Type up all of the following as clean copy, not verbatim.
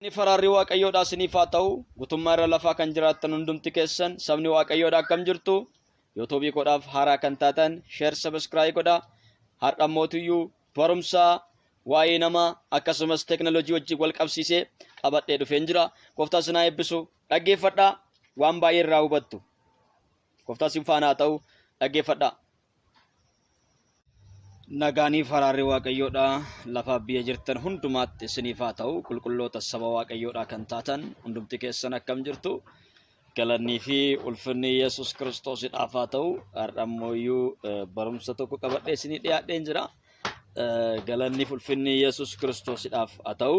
Ni faraarri waaqayyoodhaa isiniif haa ta'u gutummaa irra lafaa kan jiraattan hundumti keessan sabni waaqayyoodhaa akkam jirtu yuutuubii godhaaf haaraa kan taatan sheer sabiskiraayib godhaa har'a mootiyyuu barumsaa waa'ee namaa akkasumas teekinooloojii wajjin wal qabsiisee qabadhee dhufeen jira. Gooftaan isin haa eebbisu dhaggeeffadhaa waan baay'ee irraa hubattu. Gooftaan isin faana haa ta'u dhaggeeffadhaa. Nagaanii faraarri waaqayyoodhaa lafa biyya jirtan hundumaatti isiniif haa ta'u qulqulloota saba waaqayyoodhaa kan taatan hundumti keessan akkam jirtu galannii fi ulfinni Yesuus Kiristoosiidhaaf haa ta'u har'ammoo barumsa tokko qabadhee isinii dhiyaadheen jira. Galannii fi ulfinni Yesuus Kiristoosiidhaaf haa ta'u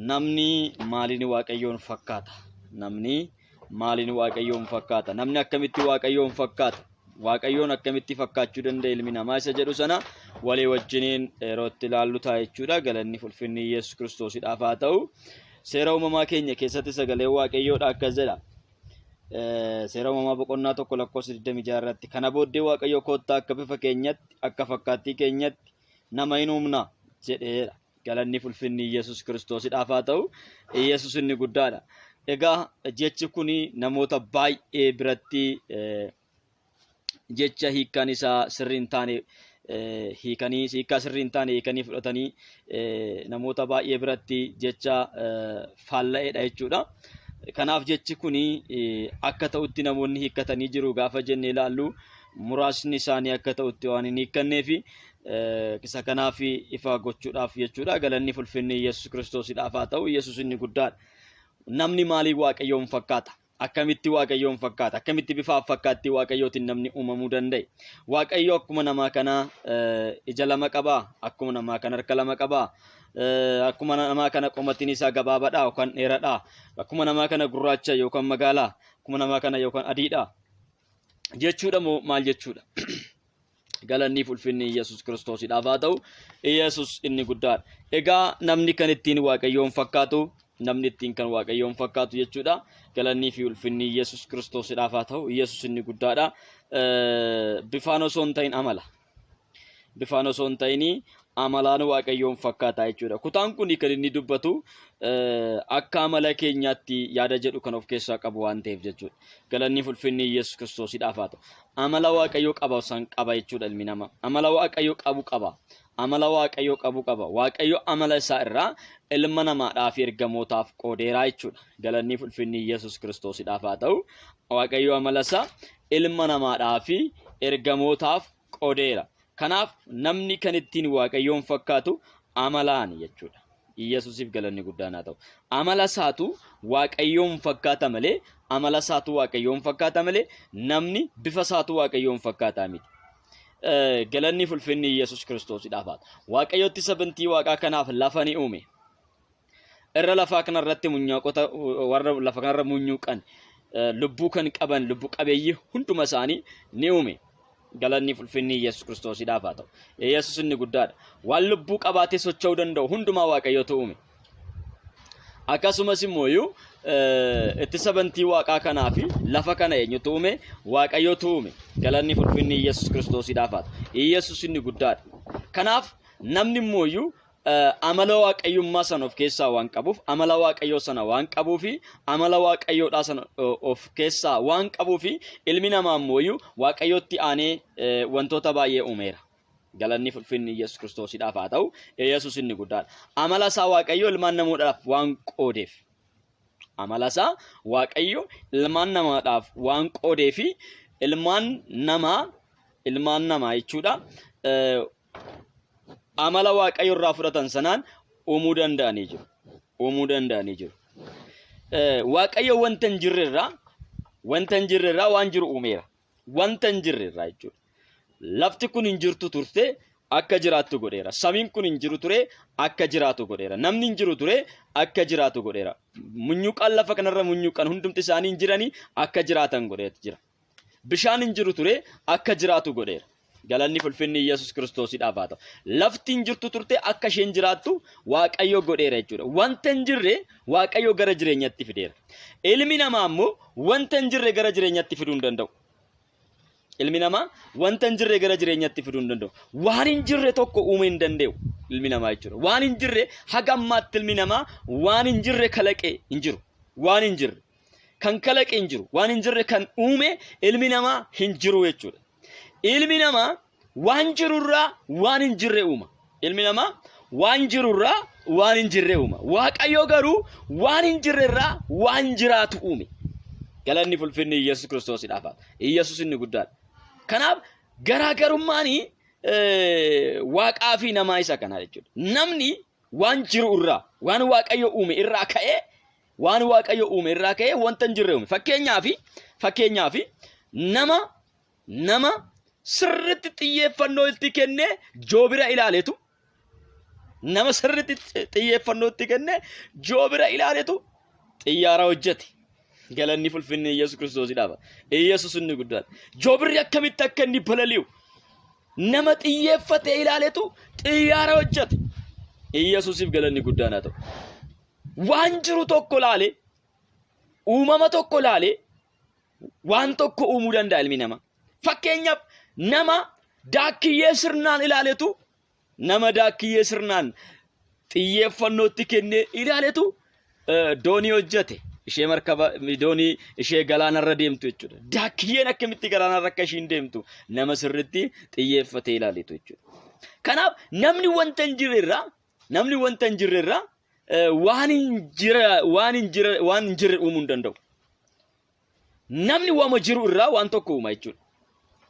namni maaliin waaqayyoon fakkaata? Namni maaliin waaqayyoon fakkaata? Namni akkamitti waaqayyoon fakkaata? Waaqayyoon akkamitti fakkaachuu danda'a ilmi namaa isa jedhu sana walii wajjiniin yeroo itti ilaallu ta'a jechuudha. Galanni fi ulfinni Yesuus Kiristoosiidhaaf haa ta'u. Seera uumamaa keenya keessatti sagalee waaqayyoodha akkas jedha. Seera uumamaa boqonnaa 1:26 irratti kana booddee waaqayyo koottaa akka bifa keenyatti akka fakkaattii keenyatti nama hin uumna jedheera. Galanni fi ulfinni Yesuus Kiristoosiidhaaf haa ta'u. Yesuus inni guddaadha. Egaa jechi kun namoota baay'ee biratti jecha hiikaan isaa sirrii hin taane hiikaa sirrii hin taane hiikanii fudhatanii namoota baay'ee biratti jecha faalla'eedha jechuudha. Kanaaf jechi kun akka ta'utti namoonni hiikkatanii jiru gaafa jennee ilaallu muraasni isaanii akka ta'utti waan hin hiikkanneef isa kanaaf ifa gochuudhaaf jechuudha. Galanni fi ulfinni Yesuus Kiristoosiidhaaf haa ta'u. Yesuus inni guddaadha. Namni maalii waaqayyoon fakkaata? Akkamitti waaqayyoon fakkaata? Akkamitti bifa fakkaattii waaqayyootiin namni uumamuu danda'e? Waaqayyo akkuma namaa kana ija lama qabaa? Akkuma namaa kana harka lama qabaa? Akkuma namaa kana qomattiin isaa gabaabaadhaa yookaan dheeraadhaa? Akkuma namaa kana gurraacha yookaan magaalaa? Akkuma namaa kana yookaan adiidhaa? Jechuudha moo maal jechuudha? Galanni fi ulfinni Yesuus Kiristoosiidhaaf haa ta'u. Yesuus inni guddaadha. Egaa namni kan ittiin waaqayyoon fakkaatu namni ittiin kan waaqayyoon fakkaatu jechuudha. Galanni fi ulfinni Yesuus Kiristoosiidhaaf haa ta'u. Yesuus inni guddaadha. Bifaan osoo hin ta'in amala. Bifaan osoo hin ta'in amalaan waaqayyoon fakkaata jechuudha. Kutaan kun kan inni dubbatu akka amala keenyaatti yaada jedhu kan of keessaa qabu waan ta'eef jechuudha. Galanni fi ulfinni Yesuus Kiristoosiidhaaf haa ta'u. Amala waaqayyoo qaba san qaba jechuudha ilmi namaa. Amala waaqayyoo qabu qaba. Amala waaqayyoo qabu qaba. Waaqayyo amala isaa irraa ilma namaadhaaf ergamootaaf qoodeeraa jechuudha. Galanni fi ulfinni Yesuus Kiristoosiidhaaf haa ta'u. Waaqayyo amala isaa ilma namaadhaaf ergamootaaf qoodeera. Kanaaf namni kan ittiin waaqayyoon fakkaatu amalaan jechuudha. Yesuusiif galanni guddaan haa ta'u. Amala isaatu waaqayyoon fakkaata malee amala isaatu waaqayyoon fakkaata malee namni bifa isaatu waaqayyoon fakkaata miti. Galanni fi ulfinni Yesuus Kiristoosiidhaaf haa ta'u. Waaqayyotti sabantii waaqaa kanaaf lafa ni uume. Irra lafaa kanarratti munyaaqota warra lafa kanarra munyuuqan lubbuu kan qaban lubbuu qabeeyyii hunduma isaanii ni uume. Galanni fi ulfinni Yesuus Kiristoosiidhaaf haa ta'u. Yesuus inni guddaadha. Waan lubbuu qabaatee socho'uu danda'u hundumaa waaqayyotu uume. Akkasumas immoo itti sabantii waaqaa kanaa fi lafa kana eenyutu uume? Waaqayyotu uume. Galanni fi ulfinni Yesuus Kiristoosiidhaaf haa ta'u. Yesuus inni guddaadha. Kanaaf namni immoo amala waaqayyummaa sana of keessaa waan qabuuf amala waaqayyoo sana waan qabuufi amala waaqayyoodhaa sana of keessaa waan qabuufi ilmi namaa immoo waaqayyootti aanee wantoota baay'ee uumeera. Galanni fi ulfinni Yesuus Kiristoosiidhaaf haa ta'u. Yesuus inni guddaadha. Amala isaa waaqayyo ilmaan namaadhaaf waan qoodeef. Amala isaa waaqayyo ilmaan namaadhaaf waan qoodeefi ilmaan namaa jechuudha. Amala waaqayyo irraa fudhatan sanaan uumuu danda'anii jiru. Waaqayyo wanta hin jirrerraa waan jiru uumeera. Wanta hin jirrerraa jechuudha. Lafti kun hin jirtu turte akka jiraattu godheera. Samiin kun hin jiru ture akka jiraatu godheera. Namni hin jiru ture akka jiraatu godheera. Munyuuqaan lafa kanarra munyuuqan hundumti isaanii hin jiranii akka jiraatan godheetu jira. Bishaan hin jiru ture akka jiraatu godheera. Galanni fi ulfinni Yesuus Kiristoosiidhaaf haa ta'u. Lafti hin jirtu turte akka isheen jiraattu waaqayyo godheera jechuudha. Wanta hin jirre waaqayyo gara jireenyatti fideera. Ilmi namaa immoo wanta hin jirre gara jireenyatti fiduu hin danda'u. Ilmi namaa wanta hin jirre gara jireenyatti fiduu hin danda'u. Waan hin jirre tokko uumuu hin danda'u ilmi namaa jechuudha. Waan hin jirre haga ammaatti ilmi namaa waan hin jirre kalaqee hin jiru. Waan hin jirre kan kalaqee hin jiru. Waan hin jirre kan uume ilmi namaa hin jiru jechuudha. Ilmi namaa waan jirurraa waan hin jirre uuma. Ilmi namaa waan jirurraa waan hin jirre uuma. Waaqayyo garuu waan hin jirrerraa waan jiraatu uume. Galanni fulfinni Yesuus Kiristoosidhaaf. Yesuus inni guddaadha. Kanaaf garaagarummaan waaqaa fi namaa isa kana jechuudha. Namni waan jiru irraa waan waaqayyo uume irraa ka'ee wanta hin jirre uume. Fakkeenyaaf nama sirriitti xiyyeeffannoo itti kennee joobira ilaaletu xiyyaara hojjete. Galanni fulfinni Yesuus Kiristoosidhaaf. Yesuus inni guddaadha. Joobirri akkamitti akka inni balali'u nama xiyyeeffatee ilaaletu xiyyaara hojjete. Yesuusiif galanni guddaan haa ta'u. Waan jiru tokko laalee uumama tokko laalee waan tokko uumuu danda'a ilmi namaa. Fakkeenyaaf nama daakiyyee sirnaan ilaaletu xiyyeeffannootti kennee ilaaletu doonii hojjete. Ishee markaba doonii ishee galaanarra deemtu jechuudha. Daakiyyeen akkamitti galaanarra akka ishiin deemtu nama sirriitti xiyyeeffatee ilaaletu jechuudha. Kanaaf namni wanta hin jirrerraa waan hin jirre uumuu hin danda'u. Namni waama jiru irraa waan tokko uuma jechuudha.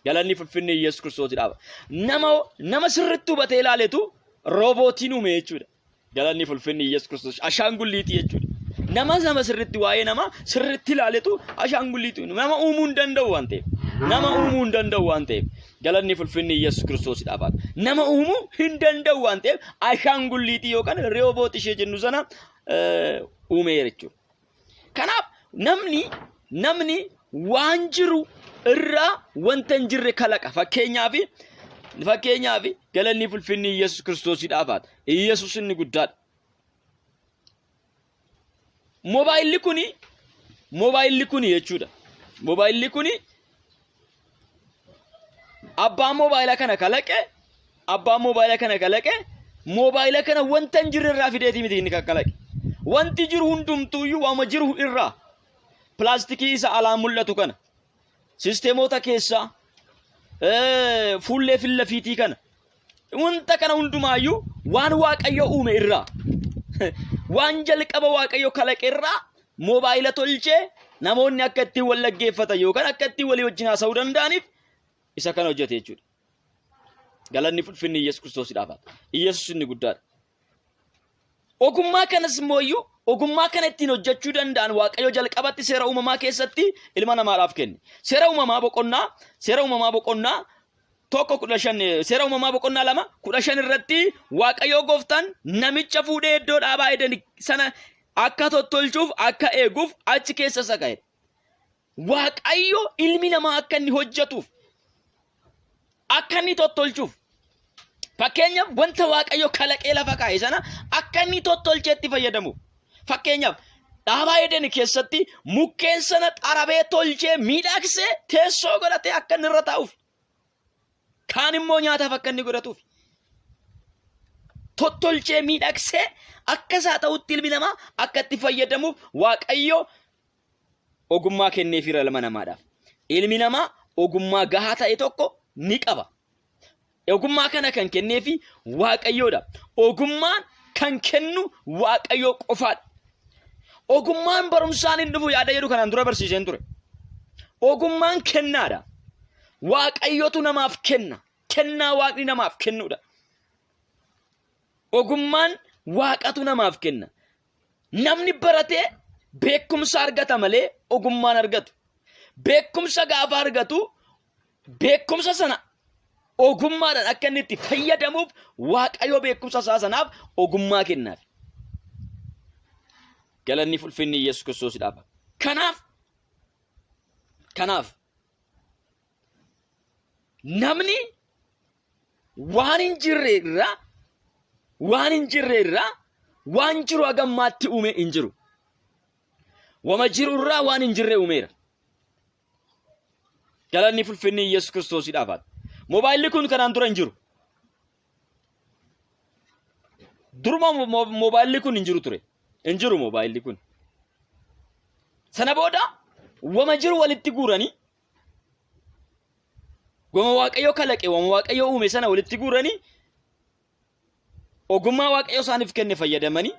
Galanni fulfinni Yesuus Kiristoosidhaaf. Nama sirriitti hubatee ilaaletu roobootiin uume jechuudha. Galanni fulfinni Yesuus Kiristoos ashaangulliitii jechuudha. Nama sirriitti waa'ee nama sirriitti ilaaletu ashaangulliitii nama uumuu hin danda'u waan ta'eef. Galanni fulfinni Yesuus Kiristoosidhaaf. Nama uumuu hin danda'u waan ta'eef ashaangulliitii yookaan roobootii ishee jennu sana uumeera jechuudha. Kanaaf namni waan jiru irraa wanta hin jirre kalaqa. Fakkeenyaaf galanni fulfinni Yesuus Kiristoosidhaaf. Yesuus inni guddaadha. Moobaayilli kuni jechuudha. Moobaayilli kuni abbaan moobaayila kana kalaqe moobaayila kana wanta hin jirre irraa fideetii miti inni kalaqe. Wanti jiru hundumtuuyyuu waama jiru irraa pilaastikii isa alaa mul'atu kana sisteemota keessaa fuullee fillafiitii kana wanta kana hundumaayyuu waan waaqayyo uume irraa waan jalqaba waaqayyo kalaqe irraa moobaayila tolchee namoonni akka ittiin wal dhaggeeffatan yookaan akka ittiin walii wajjin haasa'uu danda'aniif isa kana hojjete jechuudha. Galanni fulfinni Yesuus Kiristoosidhaaf. Yesuus inni guddaadha. Ogummaa kanas immoo ogummaa kana ittiin hojjechuu danda'an waaqayyo jalqabatti seera uumamaa keessatti ilma namaadhaaf kenne. Seera uumamaa boqonnaa 2:15 irratti waaqayyo gooftaan namicha fuudhee iddoo dhaabaa Eden sana akka tottolchuuf akka eeguuf achi keessa isa kaa'e. Waaqayyo ilmi namaa akka inni hojjetuuf akka inni tottolchuuf fakkeenyaaf wanta waaqayyo kalaqee lafa kaa'e sana akka inni tottolcheetti fayyadamuuf. Fakkeenyaaf dhaabaa Eden keessatti mukkeen sana xarabee tolchee miidhagsee teessoo godhatee akka inni irra taa'uuf. Kaan immoo nyaataaf akka inni godhatuuf. Tottolchee miidhagsee akka isaa ta'utti ilmi namaa akka itti fayyadamuuf waaqayyo ogummaa kenneefiira ilma namaadhaaf. Ilmi namaa ogummaa gahaa ta'e tokko ni qaba. Ogummaa kana kan kenneefi waaqayyoodha. Ogummaan kan kennu waaqayyo qofaadha. Ogummaan barumsaan hin dhufu yaada jedhu kanaan dura barsiiseen ture. Ogummaan kennaadha. Waaqayyotu namaaf kenna. Kennaa waaqni namaaf kennuudha. Ogummaan waaqatu namaaf kenna. Namni baratee beekumsa argata malee ogummaan argatu. Beekumsa gaafa argatu beekumsa sana ogummaadhaan akka inni itti fayyadamuuf waaqayyo beekumsa isaa sanaaf ogummaa kennaaf. Galanni fulfinni Yesuus Kiristoosidhaaf. Kanaaf namni waan hin jirre irraa waan jiru hagammaatti uume hin jiru. Wama jiru irraa waan hin jirre uumeera. Galanni fulfinni Yesuus Kiristoosiidhaaf haa ta'u. Moobaayilli kun kanaan dura hin jiru. Duruma moobaayilli kun hin jiru ture. Hin jiru moobaayilli kun. Sana booda wama jiru walitti guuranii wama Waaqayyo kalaqe wama Waaqayyo uume sana walitti guuranii ogummaa Waaqayyo isaaniif kenne fayyadamanii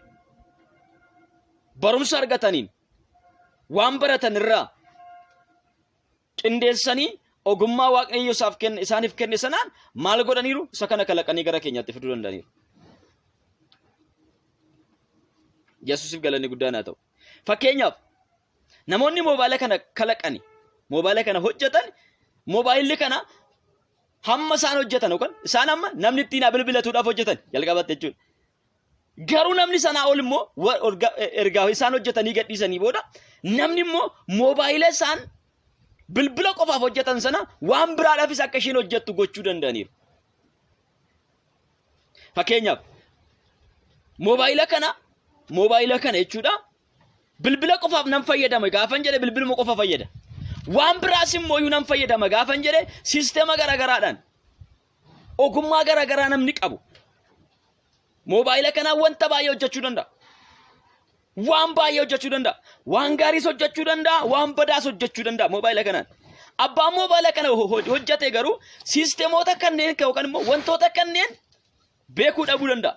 barumsa argataniin waan baratan irraa qindeessanii ogummaa Waaqayyo isaaniif kenne sanaan maal godhaniiru isa kana kalaqanii gara keenyaatti fiduu danda'aniiru. Yesuusiif galanni guddaan haa ta'u. Fakkeenyaaf namoonni moobaayila kana kalaqani moobaayila kana hojjetan moobaayilli kana hamma isaan hojjetan yookaan isaan amma namni ittiin bilbilatuudhaaf hojjetan jalqabatte jechuudha. Garuu namni sanaa ol immoo ergaa isaan hojjetanii gadhiisanii booda namni immoo moobaayila isaan bilbila qofaaf hojjetan sana waan biraadhaafis akka isheen hojjettu gochuu danda'aniiru. Fakkeenyaaf moobaayila kana jechuudha. Bilbila qofaaf nan fayyadama gaafan jedhe bilbiluma qofa fayyada. Waan biraas immoo nan fayyadama gaafan jedhe sisteema garagaraadhaan ogummaa garagaraa namni qabu. Moobaayila kanaan wanta baay'ee hojjechuu danda'a. Waan baay'ee hojjechuu danda'a. Waan gaariis hojjechuu danda'a. Waan badaas hojjechuu danda'a moobaayila kanaan. Abbaan moobaayila kana hojjete garuu sisteemoota kanneen yookaan immoo wantoota kanneen beekuu dhabuu danda'a.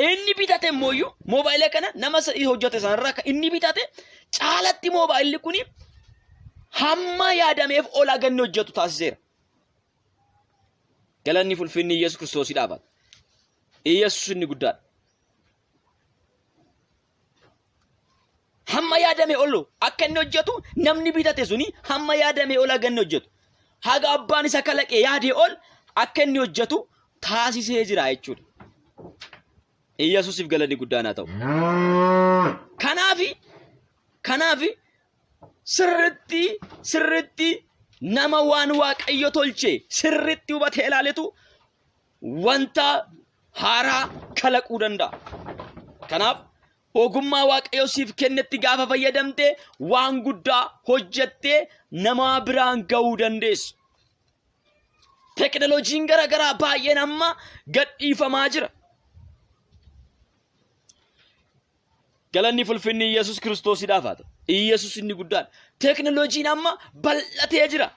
Inni bitate immoo moobaayila kana nama hojjete sanarraa kan inni bitate caalatti moobaayilli kuni hamma yaadameef olaa ganni hojjetu taasiseera. Galanni fulfinni Yesuus Kiristoosiidhaaf haa ta'u. Yesuus inni guddaadha. Hamma yaadame olu akka inni hojjetu namni bitate suni hamma yaadame olaa ganni hojjetu. Haga abbaan isa kalaqe yaadee ol akka inni hojjetu taasisee jira jechuudha. Yesuusiif galanni guddaan haa ta'u. Kanaafi sirriitti nama waan Waaqayyo tolche sirriitti hubatee ilaaletu wanta haaraa kalaquu danda'a. Kanaaf ogummaa Waaqayyo siif kennetti gaafa fayyadamte waan guddaa hojjettee nama biraan ga'uu dandeessu. Teknooloojiin garagaraa baay'een amma gadhiifamaa jira. Galanni fulfinni Yesuus Kiristoosiidhaaf haa ta'u. Yesuus inni guddaan. Teknooloojiin amma bal'atee jira.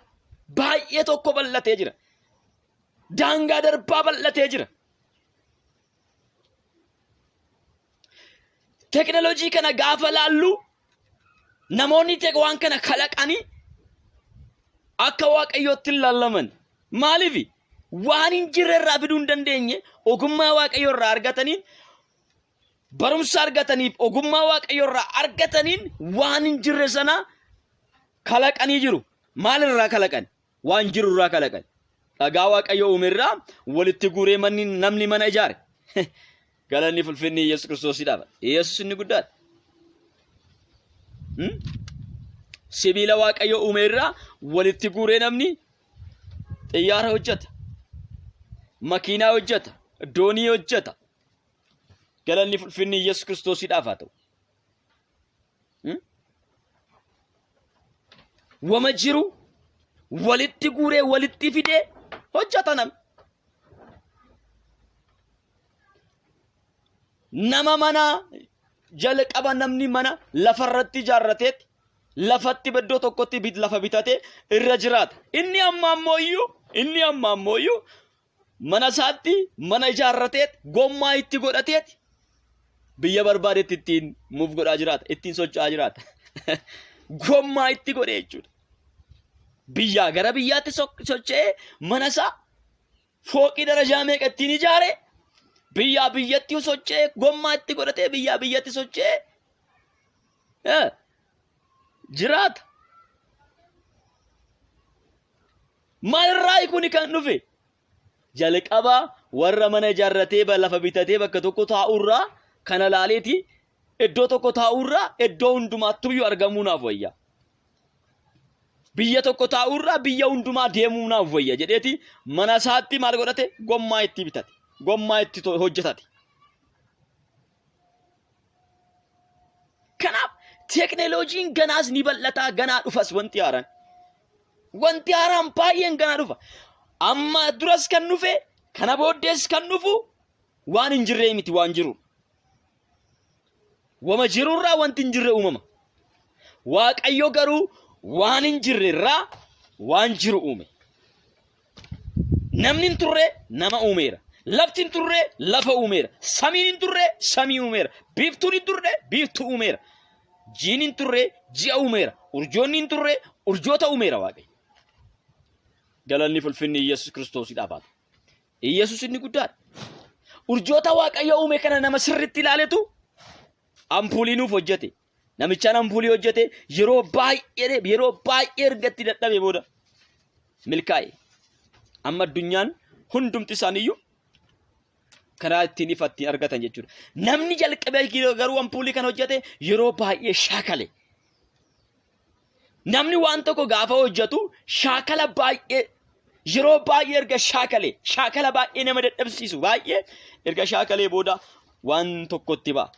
Baay'ee tokko bal'atee jira. Daangaa darbaa bal'atee jira. Teknooloojii kana gaafa laallu namoonni waan kana kalaqanii akka Waaqayyootti hin laallaman. Maaliif waan hin jirre irraa fiduu hin dandeenye ogummaa Waaqayyoo irraa argataniin barumsa argataniif ogummaa Waaqayyoo irraa argataniin waan hin jirre sana kalaqanii jiru. Maal irraa kalaqan? Waan jiru irraa kalaqan. Dhagaa Waaqayyoo uume irraa walitti guuree namni mana ijaare. Galanni fulfinni Yesuus Kiristoosiidhaaf. Yesuus inni guddaadha. Sibiila Waaqayyoo uume irraa walitti guuree namni xiyyaara hojjeta. Makiinaa hojjeta. Doonii hojjeta. Galanni fulfinni Yesuus Kiristoosiidhaaf haa ta'u. Wama jiru walitti guuree walitti fidee hojjeta namni. Nama mana jalqaba namni mana lafarratti ijaarrateetti lafatti iddoo tokkotti lafa bitatee irra jiraata. Inni amma ammoo mana isaatti mana ijaarrateet gommaa itti godhateet biyya barbaadetti ittiin muuf godhaa jiraata. Ittiin socho'aa jiraata. Gommaa itti godhee jechuudha. Biyyaa gara biyyaatti socho'ee mana isaa fooqii darajaa meeqa ittiin ijaare biyyaa biyyatti socho'ee gommaa itti godhatee biyyaa biyyatti socho'ee jiraata. Maalirraa kuni kan dhufe? Jalqaba warra mana ijaarratee lafa bitatee bakka tokko taa'urraa kana laaleeti iddoo tokko taa'urraa iddoo hundumaattuyyuu argamuu naaf wayya. Biyya tokko taa'urraa biyya hundumaa deemuu naaf wayya jedheeti mana isaatti maal godhate? Gommaa itti bitate. Gommaa itti hojjetate. Kanaaf teknooloojiin ganaas ni bal'ataa ganaa dhufas wanti haaraan. Wanti haaraan baay'een ganaa dhufa. Amma duras kan dhufe kana booddees kan dhufu waan hin jirree miti waan jiru. Wama jirurraa wanti hin jirre uumama. Waaqayyo garuu waan hin jirrerraa waan jiru uume. Namni hin turre nama uumeera. Lafti hin turre lafa uumeera. Samiin hin turre samii uumeera. Biiftuun hin turre biiftuu uumeera. Jiin hin turre ji'a uumeera. Urjoonni hin turre urjoota uumeera Waaqayyo. Galanni fulfinni Yesuus Kiristoosiidhaaf haa ta'u. Yesuus inni guddaadha. Urjoota Waaqayyo uume kana nama sirriitti ilaaletu ampuulii nuuf hojjete. Namichaan ampuulii hojjete yeroo baay'ee ergatti dadhabee booda milkaa'e. Amma addunyaan hundumti isaaniiyyuu karaa ittiin ifa ittiin argatan jechuudha. Namni jalqabee garuu ampuulii kana hojjete yeroo baay'ee shaakale. Namni waan tokko gaafa hojjetu shaakala baay'ee yeroo baay'ee erga shaakala baay'ee nama dadhabsiisu baay'ee erga shaakalee booda waan tokkotti ba'a.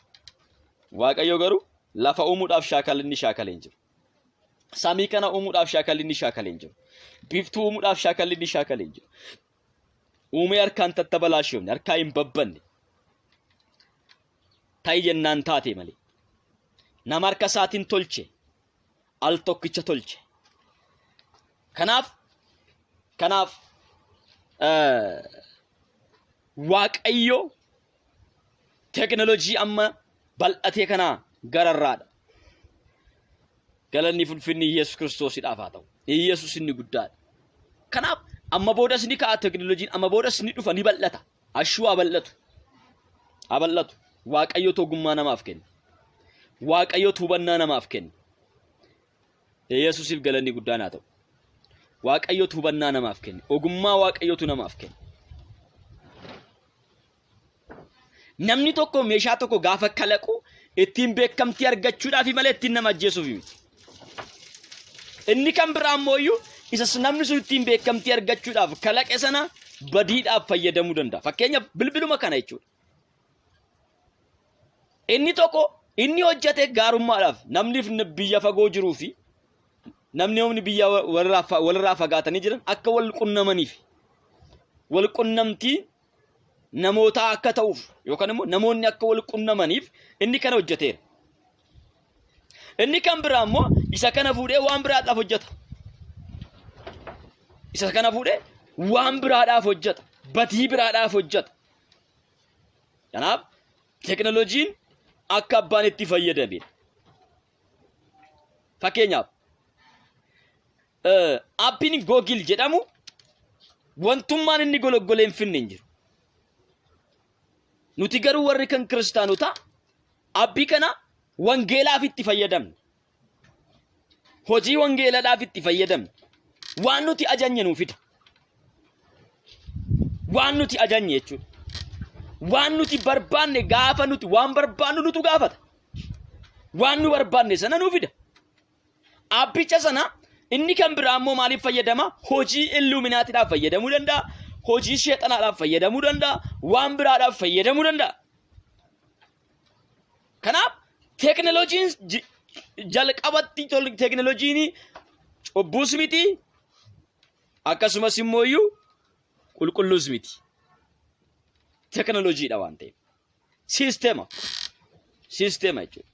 Waaqayyo garuu lafa uumuudhaaf shaakalinni shaakalee hin jiru. Samii kana uumuudhaaf shaakalinni shaakalee hin jiru. Biiftuu uumuudhaaf shaakalinni shaakalee hin jiru. Uumee harkaan tattabalaashifne harkaa hin babbanne. Ta'i jennaan taate malee. Nama harka isaatiin tolche. Al tokkicha tolche. Kanaaf Waaqayyo teknoolojii amma bal'atee kanaa gararraadha. Galanni fulfinni Yesuus Kiristoosiidhaaf haa ta'u. Yesuus inni guddaadha. Kanaaf amma boodas ni ka'a teknoolojiin amma boodas ni dhufa ni bal'ata. Ashuu haa bal'atu. Waaqayyo ogummaa namaaf kenna. Waaqayyo hubannaa namaaf kenna. Yesuusiif galanni guddaan haa ta'u. Waaqayyo hubannaa namaaf kenna. Ogummaa Waaqayyotu namaaf kenna. Namni tokko meeshaa tokko gaafa kalaqu ittiin beekamtii argachuudhaaf malee ittiin nama ajjeesuuf miti. Inni kan biraa immoo isa namni sun ittiin beekamtii argachuudhaaf kalaqe sana badiidhaaf fayyadamuu danda'a. Fakkeenyaaf bilbiluma kana jechuudha. Inni tokko inni hojjete gaarummaadhaaf namni biyya fagoo jiruu fi namni biyya walirraa fagaatanii jiran akka wal qunnamaniif wal qunnamtii namoota akka ta'uuf yookaan immoo namoonni akka wal qunnamaniif inni kana hojjeteera. Inni kan biraa immoo isa kana fuudhee waan biraadhaaf hojjeta. Badii biraadhaaf hojjeta. Kanaaf teknooloojiin akka abbaan itti fayyadamedha. Fakkeenyaaf aappiin Googil jedhamu wantummaan inni gologgolee hin finne hin jiru. Nuti garuu warri kan kiristaanotaa aappii kana wangeelaaf itti fayyadamne. Hojii wangeelaadhaaf itti fayyadamne. Waan nuti ajajne nuu fida. Waan nuti ajajne jechuudha. Waan nuti barbaanne gaafa nuti waan barbaannu nutu gaafata. Waan nu barbaanne sana nuu fida. Aappicha sana inni kan biraa immoo maaliif fayyadama? Hojii illuminaatiidhaaf fayyadamuu danda'a. Hojii sheexanaadhaaf fayyadamuu danda'a. Waan biraadhaaf fayyadamuu danda'a. Kanaaf teknooloojiin jalqabatti teknooloojiin cubbuus miti akkasumas immoo qulqulluus miti. Teknooloojiidha waan ta'eef. Siisteema jechuudha.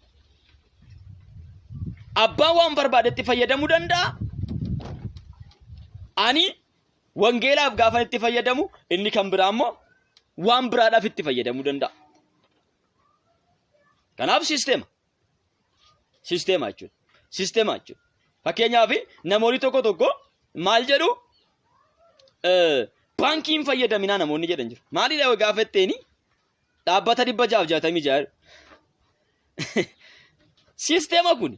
Abbaan waan barbaadetti fayyadamuu danda'a. Ani wangeelaaf gaafa itti fayyadamu inni kan biraa immoo waan biraadhaaf itti fayyadamuu danda'a. Kanaaf siisteema jechuudha. Fakkeenyaaf namoonni tokko maal jedhu baankiin fayyadaminaa namoonni jedhan jiru. Maalidha gaafa itteeni dhaabbata 666 siisteema kun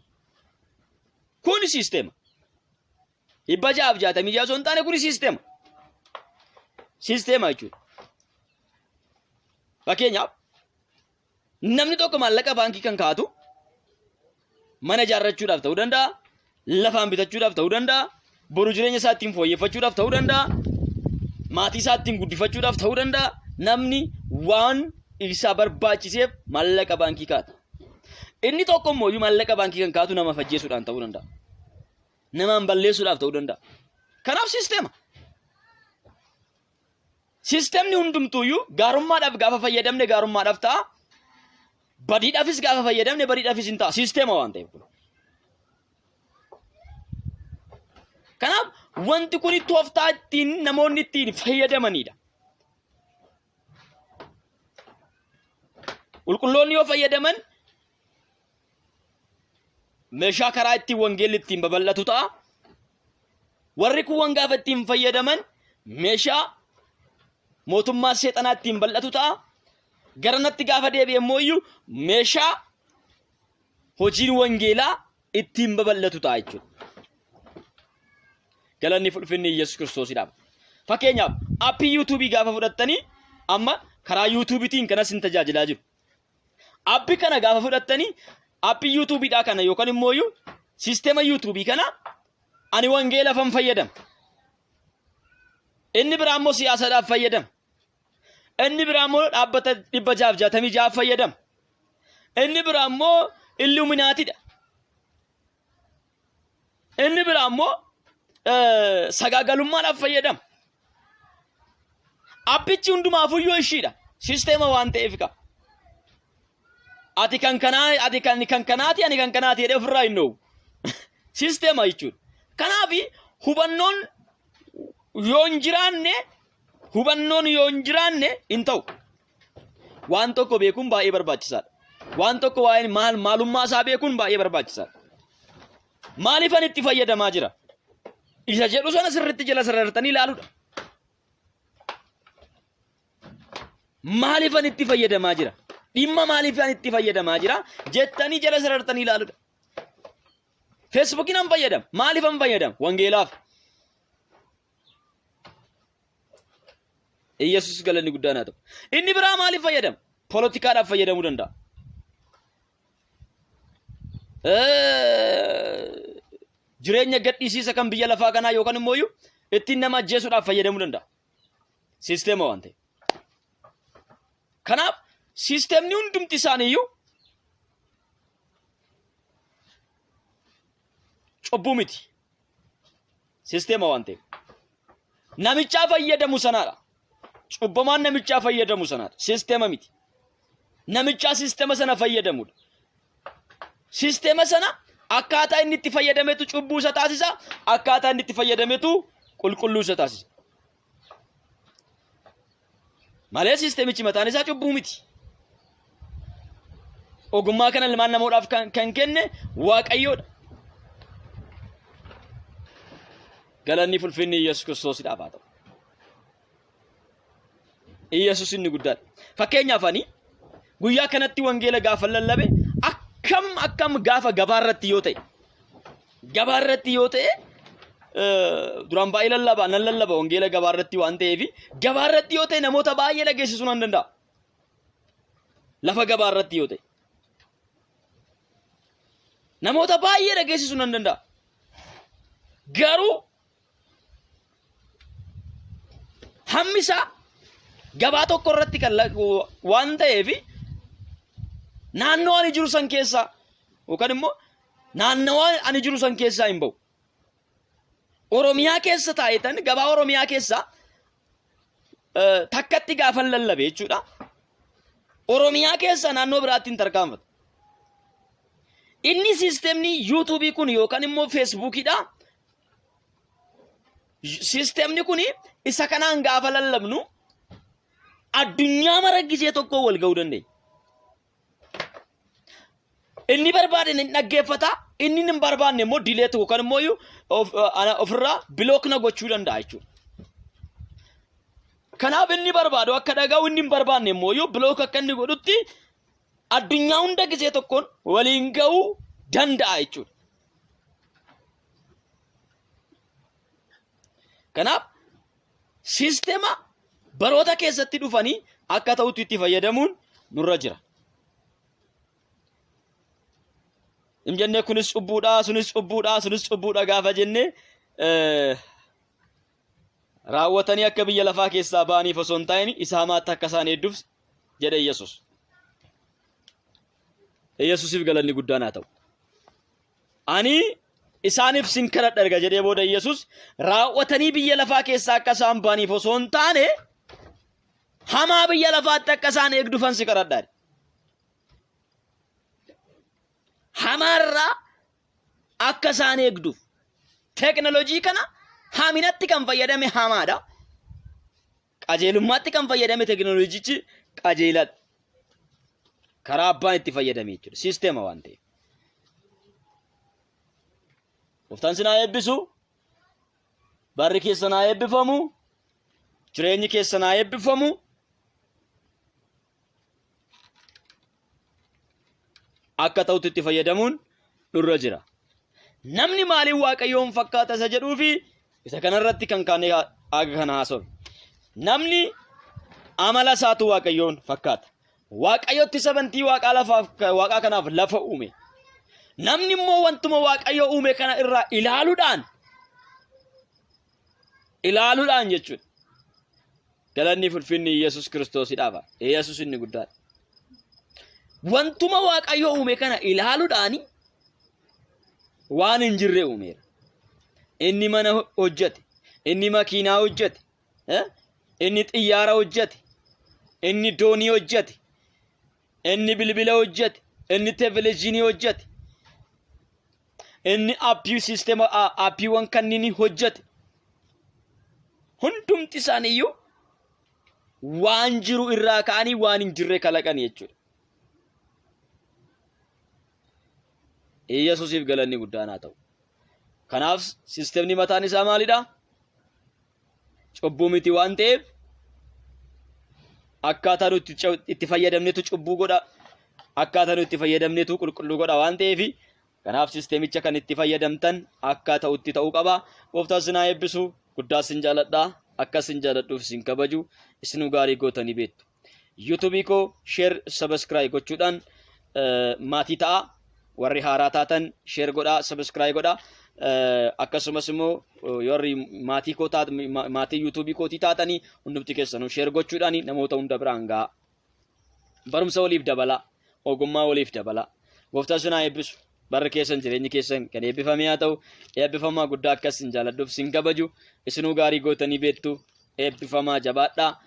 siisteema 666 osoo hin taane kun siisteema jechuudha. Fakkeenyaaf namni tokko maallaqa baankii kan kaa'atu mana ijaarrachuudhaaf ta'uu danda'a, lafaan bitachuudhaaf ta'uu danda'a, boru jireenya isaa ittiin fooyyeffachuudhaaf ta'uu danda'a, maatii isaa ittiin guddifachuudhaaf ta'uu danda'a. Namni waan isa barbaachiseef maallaqa baankii kaa'ata. Inni tokko immoo maallaqa baankii kan kaa'atu nama fajjeessuudhaan ta'uu danda'a. Namaan balleessuudhaaf ta'uu danda'a. Kanaaf sistemni hundumtuuyyuu gaarummaadhaaf gaafa fayyadamne gaarummaadhaaf ta'a. Badiidhaafis gaafa fayyadamne badiidhaafis hin ta'a. Sisteema waan ta'eef. Kanaaf wanti kun tooftaa ittiin namoonni ittiin fayyadamanidha. Qulqulloonni yoo fayyadaman meeshaa karaa ittiin wangeelli ittiin babal'atu ta'a. Warri kun gaafa ittiin fayyadaman meeshaa mootummaa seexanaa ittiin bal'atu ta'a. Garanatti gaafa deebi'e immoo meeshaa hojiin wangeelaa ittiin babal'atu ta'a jechuudha. Galanni ulfinni Yesuus Kiristoosidhaaf. Fakkeenyaaf aappii yuutuubii gaafa fudhattanii amma karaa yuutuubiitiin kanas hin tajaajilaa jiru. Aappii kana gaafa fudhattanii aappii yuutuubiidhaa kana yookaan immoo sisteema yuutuubii kana ani wangeela fan fayyadama. Inni biraa immoo siyaasaadhaaf fayyadama. Inni biraa immoo dhaabbata 666 fayyadama. Inni biraa immoo illuminaatidha. Inni biraa immoo sagaagalummaadhaaf fayyadama. Aappichi hundumaafuyyoo ishiidha. Sisteema waan ta'eef qaba. Ati kan kanaati ani kan kanaati jedhee ofirraa hin dhoowwu. Sisteema jechuudha. Kanaaf hubannoon yoo hin jiraanne hin ta'u. Waan tokko beekuun baay'ee barbaachisaadha. Waan tokko waa'ee maalummaa isaa beekuun baay'ee barbaachisaadha. Maaliifan itti fayyadamaa jira? Isa jedhu sana sirriitti jala sarartanii ilaaluudha. Maaliifan itti fayyadamaa jira? Dhimma maaliifan itti fayyadamaa jira? Jettanii jala sarartanii ilaaluudha. Feesbuukiin an fayyadama. Maaliifan fayyadama? Wangeelaaf. Yesuus galanni guddaan haa ta'u. Inni biraa maaliif fayyadama? Poolitikaadhaaf fayyadamuu danda'a. Jireenya gadhiisiisa kan biyya lafaa kanaa yookaan immoo ittiin nama ajjeesuudhaaf fayyadamuu danda'a. Sisteema waan ta'eef. Kanaaf sisteemni hundumti isaaniiyyuu cubbuu miti. Sisteema waan ta'eef. Namichaa fayyadamu sanaadha. Cubbamaan namichaa fayyadamu sanaadha. Sisteema miti. Namichaa sisteema sana fayyadamudha. Sisteema sana akkaataa inni itti fayyadametu cubbuu isa taasisa. Akkaataa inni itti fayyadametu qulqulluu isa taasisa. Malee sisteemichi mataan isaa cubbuu miti. Ogummaa kana ilmaan namoodhaaf kan kenne Waaqayyoodha. Galanni ulfinni Yesuus Kiristoosidhaaf haa ta'u. Yesuus inni guddaadha. Fakkeenyaaf ani guyyaa kanatti wangeela gaafa lallabe akkam gaafa gabaarratti yoo ta'e duraan baay'ee nan lallaba wangeela gabaarratti waan ta'eef gabaarratti yoo ta'e namoota baay'ee dhageessisuu nan danda'a. Lafa gabaarratti yoo ta'e namoota baay'ee dhageessisuu nan danda'a. Garuu hammisaa gabaa tokko irratti kan waan ta'eef naannoo ani jiru san keessaa yookaan immoo naannoo ani jiru san keessaa hin ba'u. Oromiyaa keessa taa'etan gabaa Oromiyaa keessaa takkatti gaafa lallabe jechuudha. Oromiyaa keessa naannoo biraatti hin tarkaanfatu. Inni sisteemni yuutuubii kun yookaan immoo feesbuukiidha. Sisteemni kun isa kanaan gaafa lallabnu addunyaa mara gisee tokko wal ga'uu dandeenya. Inni barbaade ni dhaggeeffata, inni hin barbaanne immoo dileet yookaan immoo ofirraa bilookna gochuu danda'a jechuudha. Kanaaf inni barbaadu akka dhaga'u inni hin barbaanne immoo bilook akka inni godhutti addunyaa hunda gisee tokkoon waliin ga'uu danda'a jechuudha. Kanaaf sisteema baroota keessatti dhufanii akka ta'utti itti fayyadamuun nurra jira. Hin jennee kunis cubbuudha, sunis cubbuudha gaafa jennee raawwatanii akka biyya lafaa keessaa ba'aniif osoo hin ta'iin isa hamaatti akka isaan hedduuf jedhe Yesuus. Yesuusiif galanni guddaan haa ta'u. Ani isaaniif sin kadhadha erga jedhee booda Yesus raawwatanii biyya lafaa keessaa akka isaan ba'aniif osoo hin taane hamaa biyya lafaatti akka isaan eegdufan si kadhadha. Hamaarraa akka isaan eegduuf teknoolojii kana haminatti kan fayyadame hamaadha. Qajeelummaatti kan fayyadame teknooloojichi qajeeladha. Karaa abbaan itti fayyadame jechuudha. Siisteema waan ta'eef. Gooftaan sin haa eebbisu. Barri keessan haa eebbifamu. Jireenyi keessan haa eebbifamu. Akka ta'utti itti fayyadamuun dhurra jira. Namni maaliin Waaqayyoon fakkaata isa jedhuu fi isa kanarratti kan kaanee aga kana haasofne. Namni amala isaatu Waaqayyoon fakkaata. Waaqayyotti sabantii waaqaa kanaaf lafa uume. Namni immoo wantuma Waaqayyo uume kana irraa ilaaluudhaan jechuudha. Galanni ulfinni Yesus Kiristoosidhaaf. Yesus inni guddaadha. Wantuma Waaqayyo uume kana ilaaluudhaan waan hin jirre uumeera. Inni mana hojjete, inni makiinaa hojjete, inni xiyyaara hojjete, inni doonii hojjete, inni bilbila hojjete, inni televezyiinii hojjete, inni aappiiwwan kanneen hojjete. Hundumti isaaniiyyuu waan jiru irraa ka'anii waan hin jirre kalaqan jechuudha. Yesuusiif galanni guddaan haa ta'u. Kanaaf siistemni mataan isaa maalidha? Cubbuu miti waan ta'eef akkaataa nuti itti fayyadamnetu cubbuu godha. Akkaataa nuti itti fayyadamnetu qulqulluu godha waan ta'eef kanaaf siistemicha kan itti fayyadamtan akka ta'utti ta'uu qaba. Gooftaan sin haa eebbisu. Guddaa sin jaaladha. Akka sin jaaladhuuf sin kabaju isinuu gaarii gootanii beektu. Yuutuubii koo sheer sabiskiraayib gochuudhaan maatii ta'a. Warri haaraa taatan sheer godhaa, sabiskiraayib godhaa. Akkasumas immoo warri maatii yuutuubii kootii taatanii hundumti keessanuu sheer gochuudhaan namoota hunda biraan ga'a. Barumsa waliif dabala, ogummaa waliif dabala. Gooftaan sin haa eebbisu. Barri keessan jireenyi keessan kan eebbifame haa ta'u, eebbifamaa guddaa akkas sin jaaladhuuf sin kabaju isinuu gaarii gootanii beektu. Eebbifamaa jabaadhaa.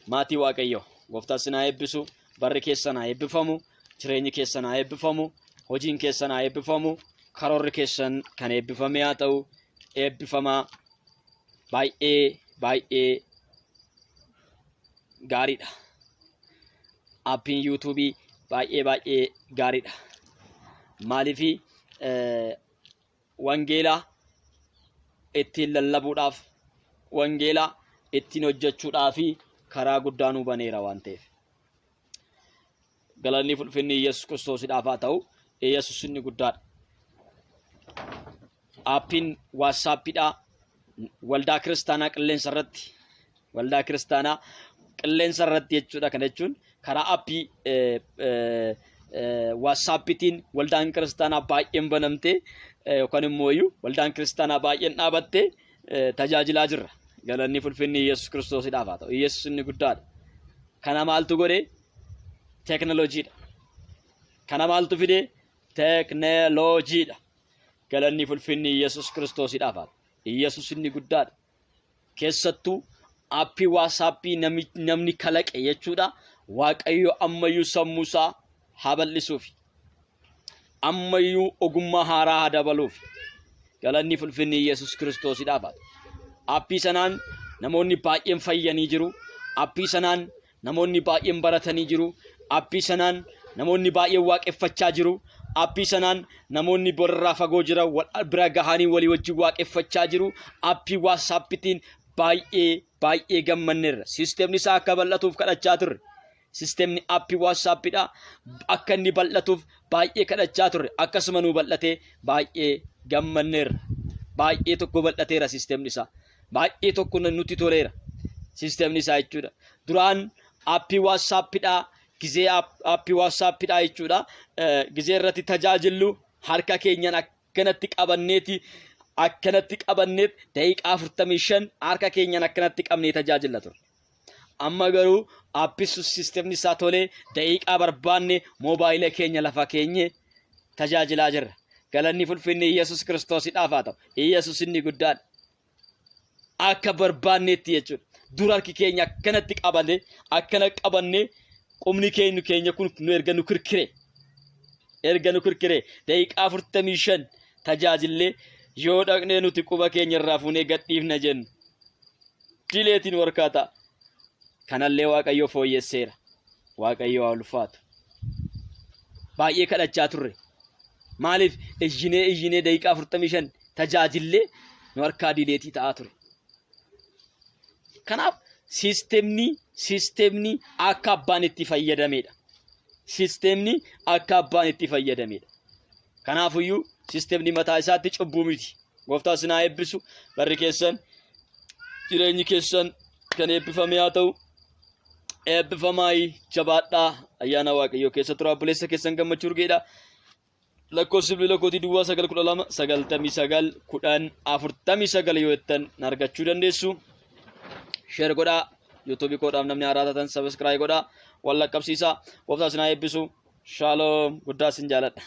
Maatii Waaqayyo Gooftaan sin haa eebbisu. Barri keessan haa eebbifamu. Jireenyi keessan haa eebbifamu. Hojiin keessan haa eebbifamu. Karoorri keessan kan eebbifame haa ta'u. Eebbifamaa baay'ee gaariidha. Aappiin yuutuubii baay'ee gaariidha. Maaliifi wangeelaa ittiin lallabuudhaaf, wangeelaa ittiin hojjechuudhaaf karaa guddaa nu baneera waan ta'eef. Galanni ulfinni Yesus Kiristoosidhaaf haa ta'u. Yesus inni guddaadha. Aappiin waatsaappiidha. Waldaa kiristaanaa qilleensa irratti jechuudha. Kana jechuun karaa aappii waatsaappiitiin waldaan kiristaanaa baay'een banamtee yookaan immoo waldaan kiristaanaa baay'een dhaabattee tajaajilaa jirra. Galanni ulfinni Yesus Kiristoosidhaaf haa ta'u. Yesus inni guddaadha. Kana maaltu godhe? Teknooloojiidha. Kana maaltu fide? Teknooloojiidha. Galanni ulfinni Yesus Kiristoosidhaaf haa ta'u. Yesus inni guddaadha. Keessattuu aappii waatsaappii namni kalaqe jechuudha. Waaqayyo ammayyuu sammuusaa haa bal'isuuf. Ammayyuu ogummaa haaraa haa dabaluuf. Galanni ulfinni Yesus Kiristoosidhaaf haa ta'u. Aappii sanaan namoonni baay'een fayyanii jiru. Aappii sanaan namoonni baay'een baratanii jiru. Aappii sanaan namoonni baay'een waaqeffachaa jiru. Aappii sanaan namoonni borarraa fagoo jiran bira gahanii walii wajjin waaqeffachaa jiru. Aappii waatsaappiitiin baay'ee gammanneerra. Siistemni isaa akka bal'atuuf kadhachaa turre. Siistemni aappii waatsaappiidha. Akka inni bal'atuuf baay'ee kadhachaa turre. Akkasuma nuu bal'atee baay'ee gammanneerra. Baay'ee tokko bal'ateera siistemni isaa. Baay'ee tokko nutti toleera. Siistemni isaa jechuudha. Duraan aappii waatsaappiidha. Gizee aappii waatsaappiidha jechuudha. Gizee irratti tajaajillu harka keenyan akkanatti qabanneet daqiiqaa 45 harka keenyan akkanatti qabnee tajaajilla ture. Amma garuu aappii siistemni isaa tolee daqiiqaa barbaanne moobaayila keenya lafa keenye tajaajilaa jirra. galanni fulfinni Yesus Kiristoos dhaafaa ta'u. Yesus inni guddaan akka barbaannetti jechuudha. Dura harki keenya akkanatti qabannee akkana qabannee qubni keenya kun nu erga nu kirkire. Erga nu kirkire daqiiqaa 45 tajaajillee yoo dhaqnee nuti quba keenya irraa fuunee gadhiifna jennu. Dileetiin warkaata. Kanallee Waaqayyo fooyyesseera. Waaqayyo haa ulfaatu. Baay'ee kadhachaa turre. Maaliif iyyinee daqiiqaa 45 tajaajillee nu harkaa dileetii ta'aa ture. Kanaaf siistemni akka abbaan itti fayyadamedha. Siistemni akka abbaan itti fayyadamedha. Kanaafiyyuu siistemni mataa isaatti cubbuu miti. Gooftaan isin haa eebbisu. Barri keessan jireenyi keessan kan eebbifame haa ta'u. Eebbifamaa jabaadhaa ayyaana Waaqayyoo keessa tura. Obboleessa keessan gammachuu urgeedha. Lakkoofsi bilbila kootii duwwaa 912 99 1049 yoo jettan argachuu dandeessu. Share godhaa. YouTube koodhaaf namni haaraa taatan subscribe godhaa. Wal laqqabsiisaa. Gooftaan isin haa eebbisu. Shalom. Guddaa isin jaaladha.